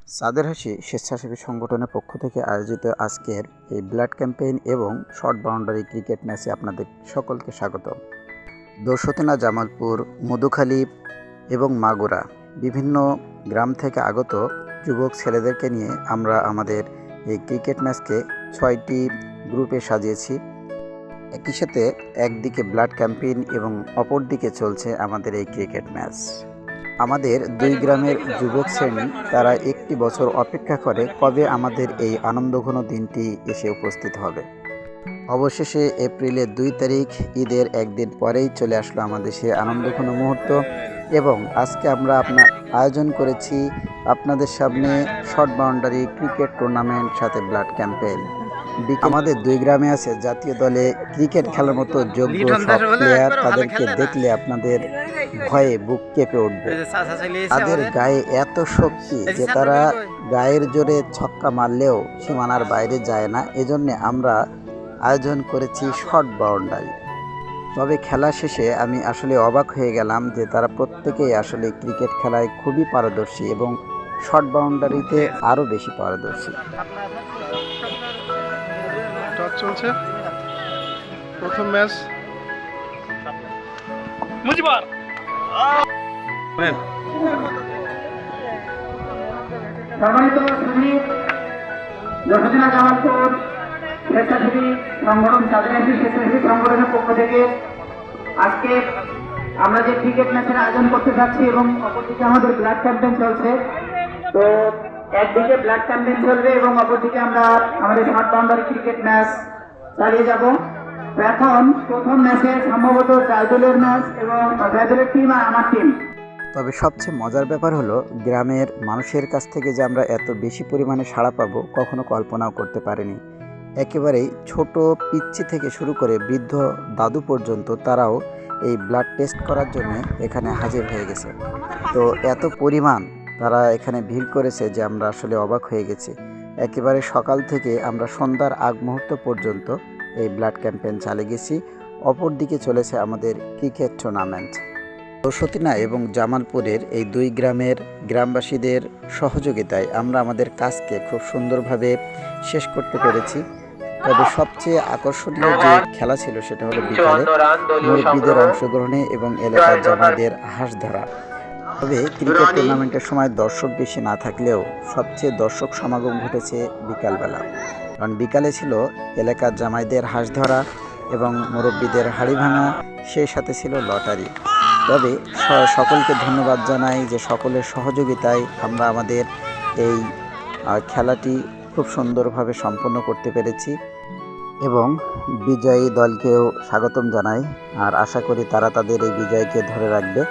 চাঁদের হাসি স্বেচ্ছাসেবী সংগঠনের পক্ষ থেকে আয়োজিত আজকের এই ব্লাড ক্যাম্পেইন এবং শর্ট বাউন্ডারি ক্রিকেট ম্যাচে আপনাদের সকলকে স্বাগত। দোসতিনা, জামালপুর, মধুখালী এবং মাগুরা বিভিন্ন গ্রাম থেকে আগত যুবক ছেলেদেরকে নিয়ে আমরা আমাদের এই ক্রিকেট ম্যাচকে 6টি গ্রুপে সাজিয়েছি। একই সাথে একদিকে ব্লাড ক্যাম্পেইন এবং অপর দিকে চলছে আমাদের এই ক্রিকেট ম্যাচ। আমাদের 2 গ্রামের যুবক শ্রেণী তারা একটি বছর অপেক্ষা করে কবে আমাদের এই আনন্দঘন দিনটি এসে উপস্থিত হবে। অবশেষে এপ্রিলের 2 তারিখ ঈদের একদিন পরেই চলে আসলো আমাদের সেই আনন্দঘন মুহূর্ত এবং আজকে আমরা আয়োজন করেছি আপনাদের সামনে শর্ট বাউন্ডারি ক্রিকেট টুর্নামেন্ট সাথে ব্লাড ক্যাম্পেইন। আমাদের 2 গ্রামে আছে জাতীয় দলে ক্রিকেট খেলার মতো যোগ্য সব প্লেয়ার। তাদেরকে দেখলে আপনাদের ভয়ে বুক কেঁপে উঠবে। তাদের গায়ে এত শক্তি যে তারা গায়ের জোরে ছক্কা মারলেও সীমানার বাইরে যায় না। এজন্য আমরা আয়োজন করেছি শর্ট বাউন্ডারি। তবে খেলা শেষে আমি আসলে অবাক হয়ে গেলাম যে তারা প্রত্যেকেই আসলে ক্রিকেট খেলায় খুবই পারদর্শী এবং শর্ট বাউন্ডারিতে আরও বেশি পারদর্শী। চলছে প্রথম ম্যাচ মুজিবার সম্মানিত সুধীর, দোসতিনা জামালপুর স্বেচ্ছাসেবী সংগঠন চাঁদের হাসি স্বেচ্ছাসেবী সংগঠনের পক্ষ থেকে আজকে আমরা যে ক্রিকেট ম্যাচের আয়োজন করতে যাচ্ছি এবং অপরদিকে আমাদের ব্লাড ক্যাম্পেইন চলছে। তো একদিকে ব্লাড ক্যাম্পেইন চলবে এবং অপরদিকে আমরা আমাদের শর্ট বাউন্ডারি ক্রিকেট ম্যাচ চালিয়ে যাব। এখন প্রথম ম্যাচে সম্ভবত জয়দলের ম্যাচ এবং জয়দলের টিম আর আমার টিম। তবে সবচেয়ে মজার ব্যাপার হলো গ্রামের মানুষের কাছ থেকে যে আমরা এত বেশি পরিমাণে সাড়া পাবো কখনো কল্পনাও করতে পারিনি। একেবারেই ছোট পিচ্চি থেকে শুরু করে বৃদ্ধ দাদু পর্যন্ত তারাও এই ব্লাড টেস্ট করার জন্য এখানে হাজির হয়ে গেছে। তো এত পরিমাণ তারা এখানে ভিড় করেছে যে আমরা আসলে অবাক হয়ে গেছি। একেবারে সকাল থেকে আমরা সন্ধ্যার আগ মুহূর্ত পর্যন্ত এই ব্লাড ক্যাম্পেইন চালিয়ে গেছি। অপর দিকে চলেছে আমাদের ক্রিকেট টুর্নামেন্ট। দোসতিনা এবং জামালপুরের এই 2 গ্রামের গ্রামবাসীদের সহযোগিতায় আমরা আমাদের কাজকে খুব সুন্দরভাবে শেষ করতে পেরেছি। তবে সবচেয়ে আকর্ষণীয় যে খেলা ছিল সেটা হলো বিকালে মুরব্বীদের অংশগ্রহণে এবং এলাকার জামাইদের হাঁস ধরা। তবে ক্রিকেট টুর্নামেন্টের সময় দর্শক বেশি না থাকলেও সবচেয়ে দর্শক সমাগম ঘটেছে বিকালবেলা। কারণ বিকালে ছিল এলাকার জামাইদের হাঁস ধরা এবং মুরব্বীদের হাড়ি ভাঙা, সেই সাথে ছিল লটারি। তবে সকলকে ধন্যবাদ জানাই যে সকলের সহযোগিতায় আমরা আমাদের এই খেলাটি খুব সুন্দরভাবে সম্পন্ন করতে পেরেছি এবং বিজয়ী দলকেও স্বাগতম জানাই। আর আশা করি তারা তাদের এই বিজয়কে ধরে রাখবে।